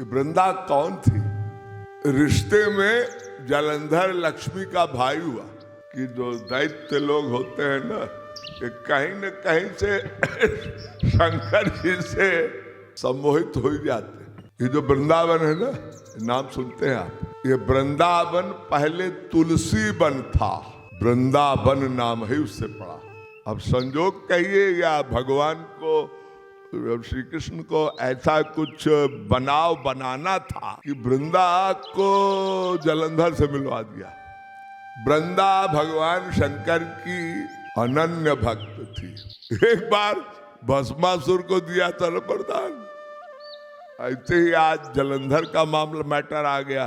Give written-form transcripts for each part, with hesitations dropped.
वृंदा कौन थी? रिश्ते में जालंधर लक्ष्मी का भाई हुआ कि जो दैत्य लोग होते हैं ना, कि कहीं न कहीं से शंकर जी से सम्मोहित हो ही जाते हैं। ये जो वृंदावन है ना, नाम सुनते हैं आप, ये वृंदावन पहले तुलसी वन था, वृंदावन नाम ही उससे पड़ा। अब संजोग कहिए या भगवान को, श्री कृष्ण को ऐसा कुछ बनाना था कि वृंदा को जालंधर से मिलवा दिया। वृंदा भगवान शंकर की अनन्य भक्त थी। एक बार भस्मासुर को दिया था वरदान, ऐसे ही आज जालंधर का मामला मैटर आ गया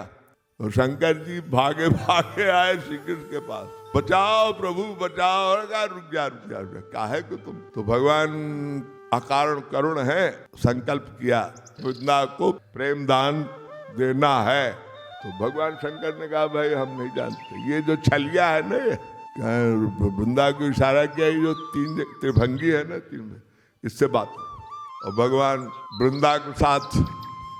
तो शंकर जी भागे भागे आए श्री कृष्ण के पास, बचाओ प्रभु बचाओ। रुक जा काहे को तुम तो भगवान अकारण करुण है, संकल्प किया वृंदा को प्रेम दान देना है। तो भगवान शंकर ने कहा भाई हम नहीं जानते, ये जो छलिया है ना, वृंदा को इशारा किया, ये जो तीन त्रिभंगी है ना, तीन, इससे बात। और भगवान वृंदा के साथ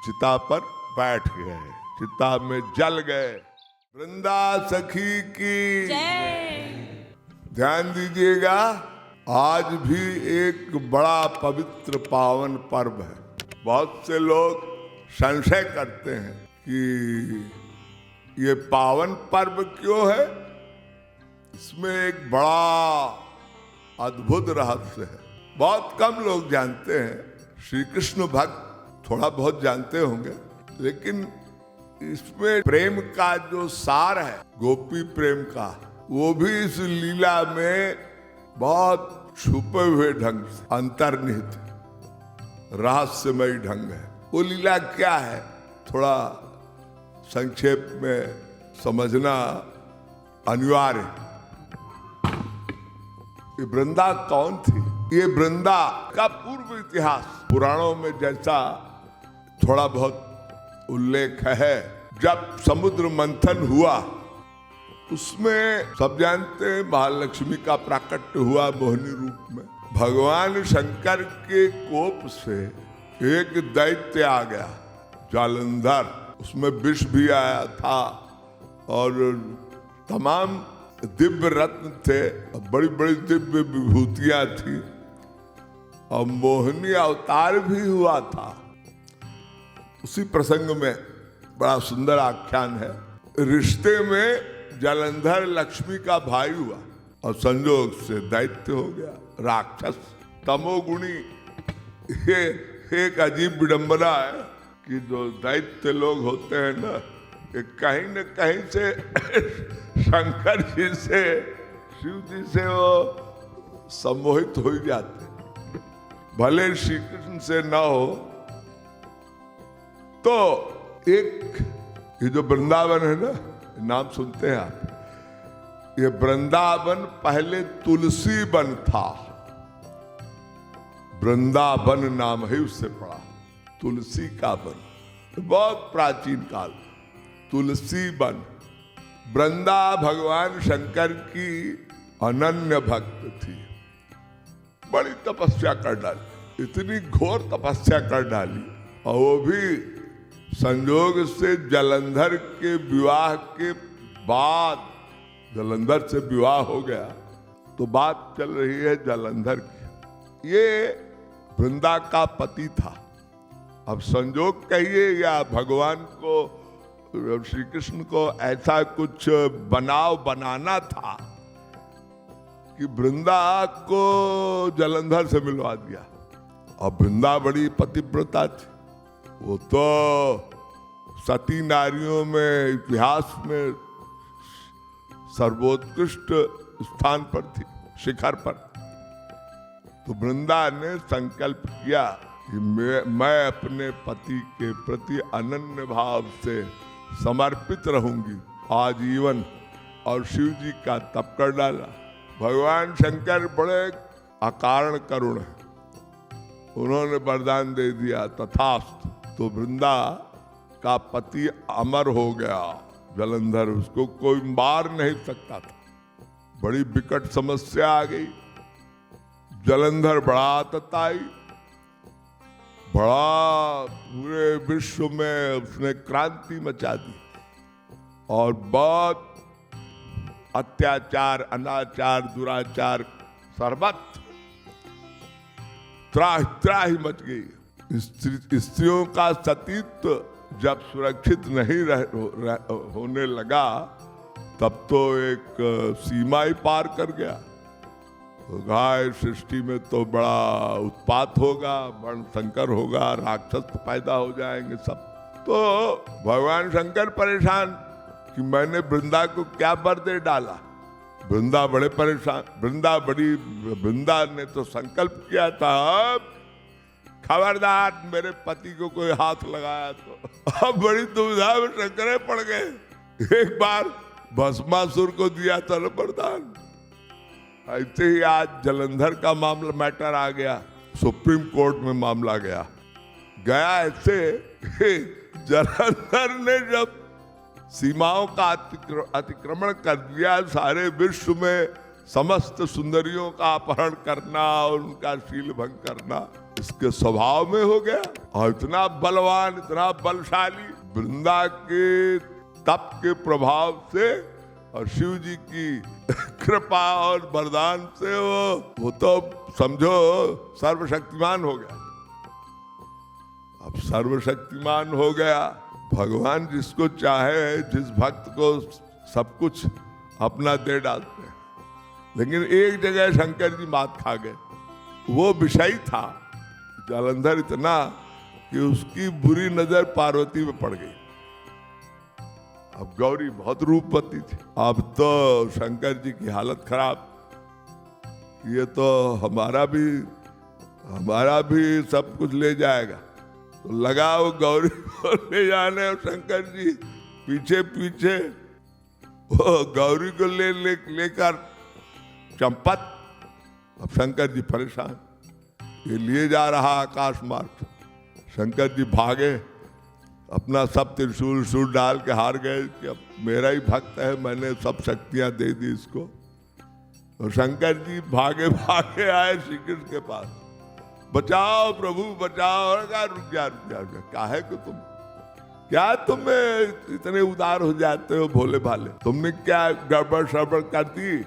चिता पर बैठ गए, चिता में जल गए। वृंदा सखी की ध्यान दीजिएगा, आज भी एक बड़ा पवित्र पावन पर्व है। बहुत से लोग संशय करते हैं कि ये पावन पर्व क्यों है। इसमें एक बड़ा अद्भुत रहस्य है, बहुत कम लोग जानते हैं। श्री कृष्ण भक्त थोड़ा बहुत जानते होंगे, लेकिन इसमें प्रेम का जो सार है, गोपी प्रेम का, वो भी इस लीला में बहुत छुपे हुए ढंग से अंतर्निहित रहस्यमय ढंग है। वो लीला क्या है, थोड़ा संक्षेप में समझना अनिवार्य है। ये वृंदा कौन थी? ये वृंदा का पूर्व इतिहास पुराणों में जैसा थोड़ा बहुत उल्लेख है। जब समुद्र मंथन हुआ, उसमें सब जानते हैं महालक्ष्मी का प्राकट्य हुआ मोहिनी रूप में। भगवान शंकर के कोप से एक दैत्य आ गया, जालंधर, उसमें विष भी आया था और तमाम दिव्य रत्न थे, बड़ी बड़ी दिव्य विभूतियां थी और मोहिनी अवतार भी हुआ था। उसी प्रसंग में बड़ा सुंदर आख्यान है। रिश्ते में जालंधर लक्ष्मी का भाई हुआ और संजोग से दैत्य हो गया, राक्षस, तमोगुणी। ये एक अजीब विडंबना है कि जो दैत्य लोग होते हैं ना, कि कहीं न कहीं से शंकर जी से, शिव जी से वो सम्मोहित हो ही जाते, भले श्री कृष्ण से ना हो। तो एक ये जो वृंदावन है ना, नाम सुनते हैं आप, ये वृंदावन पहले तुलसी वन था, वृंदावन नाम ही उससे पड़ा, तुलसी का वन, बहुत प्राचीन काल, तुलसी वन। वृंदा भगवान शंकर की अनन्य भक्त थी, बड़ी तपस्या कर डाली, इतनी घोर तपस्या कर डाली, और वो भी संयोग से जालंधर के विवाह के बाद, जालंधर से विवाह हो गया तो बात चल रही है जालंधर की। ये वृंदा का पति था। अब संयोग कहिए या भगवान को, श्री कृष्ण को ऐसा कुछ बनाना था कि वृंदा को जालंधर से मिलवा दिया। अब वृंदा बड़ी पतिव्रता थी, वो तो सती नारियों में इतिहास में सर्वोत्कृष्ट स्थान पर थी, शिखर पर। तो वृंदा ने संकल्प किया कि मैं अपने पति के प्रति अनन्य भाव से समर्पित रहूंगी आजीवन, और शिव जी का तप कर डाला। भगवान शंकर बड़े अकारण करुण है, उन्होंने वरदान दे दिया, तथास्तु। तो वृंदा का पति अमर हो गया, जालंधर, उसको कोई मार नहीं सकता था। बड़ी विकट समस्या आ गई, जालंधर बड़ा तताई, बड़ा पूरे विश्व में उसने क्रांति मचा दी और बहुत अत्याचार, अनाचार, दुराचार सर्वत्र त्राही मच गई। स्त्रियों का सतीत्व जब सुरक्षित नहीं होने लगा तब तो एक सीमा ही पार कर गया। तो गाय सृष्टि में तो बड़ा उत्पात होगा, वर्ण संकर होगा, राक्षस पैदा हो जाएंगे सब। तो भगवान शंकर परेशान कि मैंने वृंदा को क्या वर दे डाला। वृंदा बड़े परेशान, वृंदा ने तो संकल्प किया था खबरदार मेरे पति को कोई हाथ लगाया तो। अब बड़ी दुविधा में शंकर पड़ गए। एक बार भस्मासुर को दिया था वरदान, ऐसे ही आज जलंधर का मामला मैटर आ गया, सुप्रीम कोर्ट में मामला गया ऐसे जलंधर ने जब सीमाओं का अतिक्रमण कर दिया, सारे विश्व में समस्त सुंदरियों का अपहरण करना और उनका शील भंग करना इसके स्वभाव में हो गया। और इतना बलवान, इतना बलशाली, वृंदा के तप के प्रभाव से और शिव जी की कृपा और वरदान से वो तो समझो सर्वशक्तिमान हो गया। अब सर्वशक्तिमान हो गया, भगवान जिसको चाहे, जिस भक्त को सब कुछ अपना दे डालते हैं। लेकिन एक जगह शंकर जी मात खा गए, वो विषय था जलंधर इतना कि उसकी बुरी नजर पार्वती में पड़ गई। अब गौरी बहुत रूपवती थी, अब तो शंकर जी की हालत खराब, ये तो हमारा भी सब कुछ ले जाएगा। तो लगा वो गौरी को ले जाने और शंकर जी पीछे पीछे वो गौरी को लेकर चंपत। अब शंकर जी परेशान, ये लिए जा रहा आकाश मार्ग। शंकर जी भागे, अपना सब त्रिशूल डाल के हार गए कि अब मेरा ही भक्त है, मैंने सब शक्तियां दे दी इसको। और शंकर जी भागे भागे आए श्री कृष्ण के पास, बचाओ प्रभु बचाओ। रुक जा काहे को क्या तुम्हें इतने उदार हो जाते हो भोले भाले, तुमने क्या गड़बड़ शड़बड़ कर दी,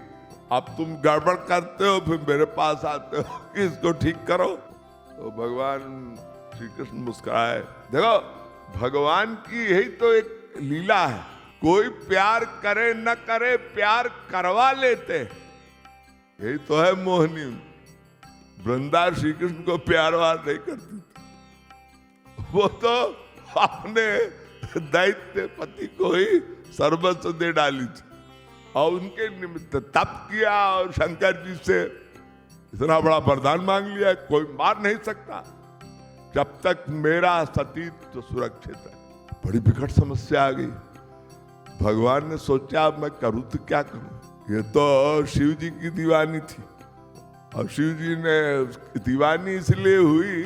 अब तुम गड़बड़ करते हो फिर मेरे पास आते हो कि इसको ठीक करो। तो भगवान श्री कृष्ण मुस्कुराए। देखो भगवान की यही तो एक लीला है, कोई प्यार करे न करे प्यार करवा लेते, यही तो है मोहिनी। वृंदा श्री कृष्ण को प्यार वार नहीं करती थी, वो तो अपने दैत्य पति को ही सर्वस्व दे डाली थी और उनके निमित्त तप किया और शंकर जी से इतना बड़ा वरदान मांग लिया, कोई मार नहीं सकता जब तक मेरा सतीत्व सुरक्षित है। बड़ी विकट समस्या आ गई। भगवान ने सोचा मैं करूं तो क्या करूं, ये तो शिव जी की दीवानी थी और शिव जी ने दीवानी इसलिए हुई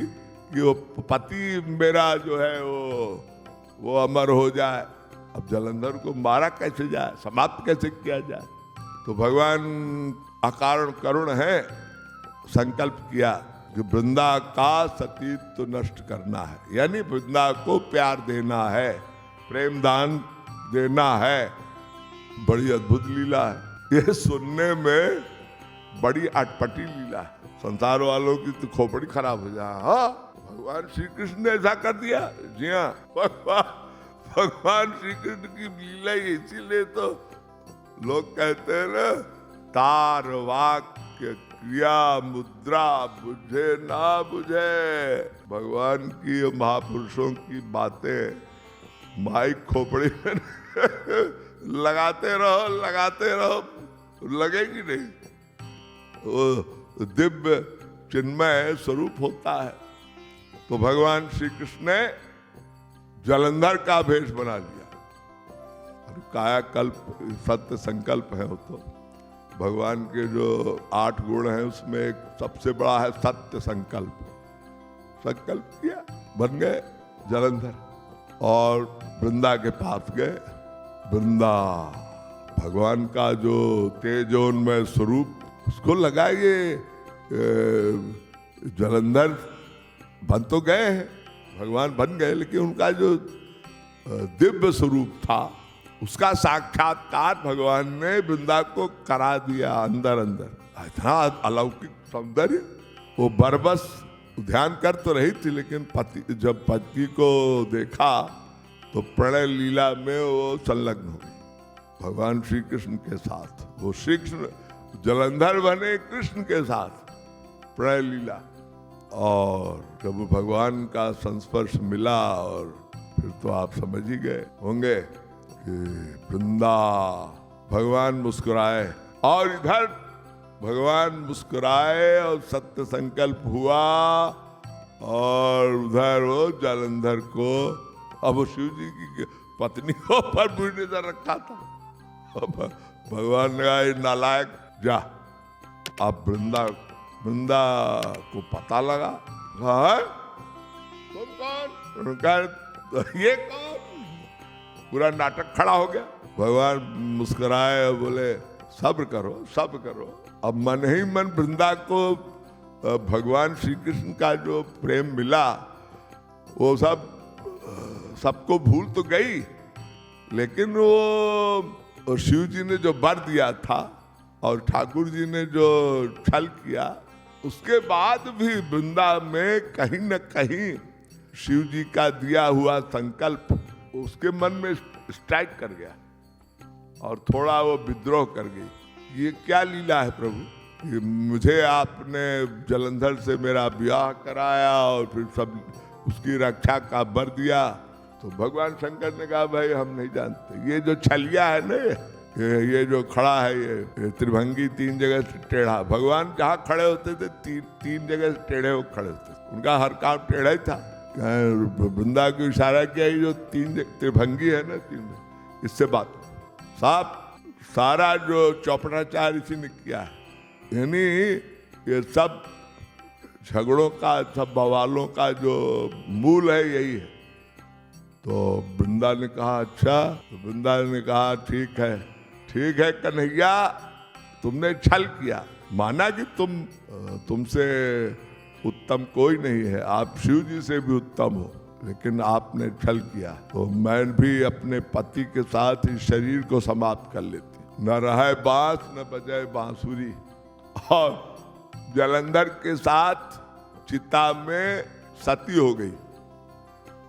कि वो पति मेरा जो है वो अमर हो जाए। अब जलंधर को मारा कैसे जाए, समाप्त कैसे किया जाए। तो भगवान अकारण करुण है, संकल्प किया कि वृंदा का सतीत्व नष्ट करना है, यानी वृंदा को प्यार देना है, प्रेम दान देना है। बड़ी अद्भुत लीला है, ये सुनने में बड़ी अटपटी लीला है, संसार वालों की तो खोपड़ी खराब हो जाए। हाँ भगवान श्री कृष्ण ने ऐसा कर दिया। जी हाँ, भगवान श्री कृष्ण की लीला इसीलिए तो लोग कहते हैं ना, तार वाक्य क्रिया मुद्रा बुझे ना बुझे। भगवान की महापुरुषों की बातें माइक खोपड़ी में लगाते रहो लगेगी नहीं। वो दिव्य चिन्मय स्वरूप होता है। तो भगवान श्री कृष्ण ने जलंधर का भेष बना लिया। कायाकल्प सत्य संकल्प है। वो तो भगवान के जो 8 गुण हैं उसमें एक सबसे बड़ा है सत्य संकल्प। संकल्प किया, बन गए जलंधर और वृंदा के पास गए। वृंदा भगवान का जो तेजोन्मय स्वरूप, उसको लगा ये जलंधर बन तो गए हैं, भगवान बन गए, लेकिन उनका जो दिव्य स्वरूप था उसका साक्षात्कार भगवान ने वृंदा को करा दिया अंदर अंदर। इतना अलौकिक सौंदर्य। वो बरबस ध्यान कर तो रही थी, लेकिन जब पति को देखा तो प्रणय लीला में वो संलग्न हो गई भगवान श्री कृष्ण के साथ। वो श्री कृष्ण जलंधर बने कृष्ण के साथ प्रणय लीला। और जब भगवान का संस्पर्श मिला और फिर तो आप समझ ही गए होंगे कि वृंदा भगवान मुस्कुराए, और इधर भगवान मुस्कुराए और सत्य संकल्प हुआ, और उधर वो जालंधर को, अब वो शिव जी की पत्नी को पर भी नजर रखा था। भगवान ने कहा नालायक जा। अब वृंदा को पता लगा, तुम कौन? ये कौन? पूरा नाटक खड़ा हो गया। भगवान मुस्कुराए और बोले सब्र करो, सब्र करो। अब मन ही मन वृंदा को भगवान श्री कृष्ण का जो प्रेम मिला वो सबको भूल तो गई, लेकिन वो शिव जी ने जो वर दिया था और ठाकुर जी ने जो छल किया, उसके बाद भी वृंदा में कहीं न कहीं शिव जी का दिया हुआ संकल्प उसके मन में स्ट्राइक कर गया और थोड़ा वो विद्रोह कर गई। ये क्या लीला है प्रभु? ये मुझे आपने जलंधर से मेरा ब्याह कराया और फिर सब उसकी रक्षा का वर दिया। तो भगवान शंकर ने कहा भाई हम नहीं जानते, ये जो छलिया है ना, ये जो खड़ा है ये त्रिभंगी 3 जगह से टेढ़ा। भगवान जहाँ खड़े होते थे तीन जगह से टेढ़े हो खड़े होते, उनका हर काम टेढ़ा ही था। वृंदा को इशारा किया, ये जो 3 त्रिभंगी है ना, 3 इससे बात सारा जो चौपटाचार इसी ने किया है। यानी ये सब झगड़ों का, सब बवालों का जो मूल है यही है। तो वृंदा ने कहा अच्छा। तो वृंदा ने कहा ठीक है कन्हैया, तुमने छल किया, माना कि तुमसे उत्तम कोई नहीं है, आप शिव जी से भी उत्तम हो, लेकिन आपने छल किया। तो मैं भी अपने पति के साथ इस शरीर को समाप्त कर लेती, न रहे बांस न बजाए बांसुरी। और जलंधर के साथ चिता में सती हो गई।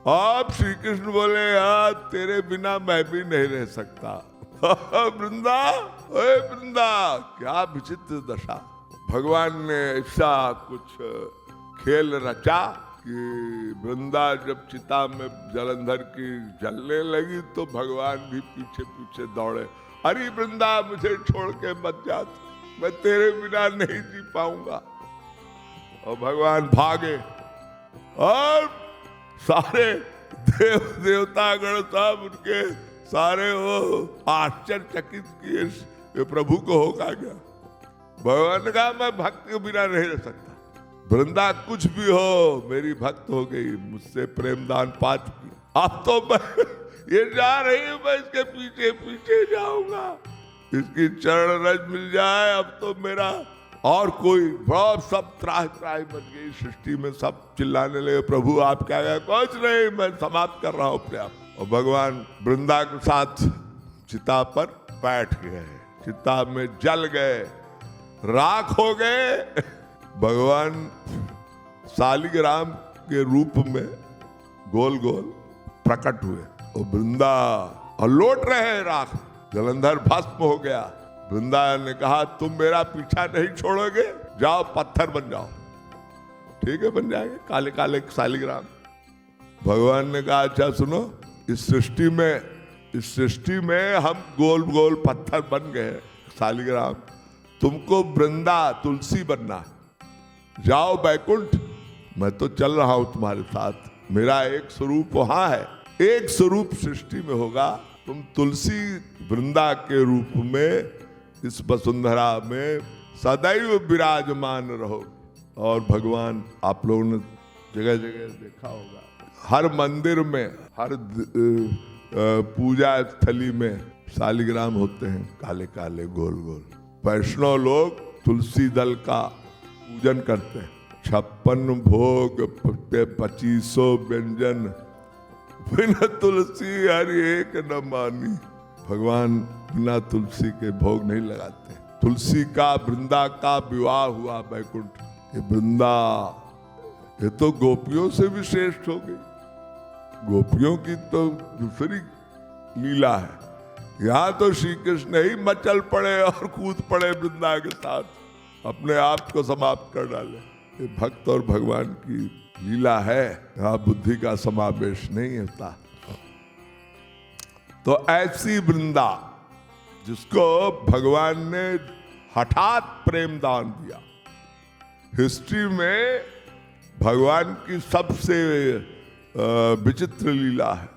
अब श्री कृष्ण बोले यार तेरे बिना मैं भी नहीं रह सकता। वृंदा, ओए वृंदा, क्या विचित्र दशा। भगवान ने ऐसा कुछ खेल रचा कि वृंदा जब चिता में जलंधर की जलने लगी तो भगवान भी पीछे पीछे दौड़े। अरे वृंदा मुझे छोड़ के मत जा, मैं तेरे बिना नहीं जी पाऊंगा। और भगवान भागे और सारे देवतागण सब उनके सारे वो आश्चर्यचकित किए, ये प्रभु को होगा क्या। भगवान ने कहा मैं भक्त के बिना नहीं रह सकता। वृंदा कुछ भी हो मेरी भक्त हो गई, मुझसे प्रेम दान पा चुकी। अब तो मैं ये जा रही है, मैं इसके पीछे पीछे जाऊंगा, इसकी चरण रज मिल जाए। अब तो मेरा और कोई बड़ा सब त्राह बन गई सृष्टि में। सब चिल्लाने लगे प्रभु आप क्या गए? कुछ नहीं, मैं समाप्त कर रहा हूं अपने आप। और भगवान वृंदा के साथ चिता पर बैठ गए, चिता में जल गए, राख हो गए। भगवान शालिग्राम के रूप में गोल गोल प्रकट हुए और वृंदा और लौट रहे राख। जलंधर भस्म हो गया। वृंदा ने कहा तुम मेरा पीछा नहीं छोड़ोगे, जाओ पत्थर बन जाओ। ठीक है बन जाएंगे काले काले शालिग्राम। भगवान ने कहा अच्छा सुनो, इस सृष्टि में हम गोल गोल पत्थर बन गए शालिग्राम, तुमको वृंदा तुलसी बनना, जाओ बैकुंठ, मैं तो चल रहा हूं तुम्हारे साथ। मेरा एक स्वरूप वहां है, एक स्वरूप सृष्टि में होगा, तुम तुलसी वृंदा के रूप में इस वसुंधरा में सदैव विराजमान रहो। और भगवान आप लोगों ने जगह जगह देखा होगा, हर मंदिर में, हर पूजा स्थली में शालिग्राम होते हैं, काले काले गोल गोल। वैष्णव लोग तुलसी दल का पूजन करते हैं। 56 भोग 2500 व्यंजन, बिना तुलसी हरि एक न मानी। भगवान बिना तुलसी के भोग नहीं लगाते। तुलसी का वृंदा का विवाह हुआ वैकुंठ। ये वृंदा ये तो गोपियों से भी श्रेष्ठ हो गई। गोपियों की तो दूसरी लीला है। यहाँ तो श्री कृष्ण ही मचल पड़े और कूद पड़े वृंदा के साथ, अपने आप को समाप्त कर डाले। ये भक्त और भगवान की लीला है, यहाँ बुद्धि का समावेश नहीं होता। तो ऐसी वृंदा जिसको भगवान ने हठात प्रेम दान दिया, हिस्ट्री में भगवान की सबसे विचित्र लीला है।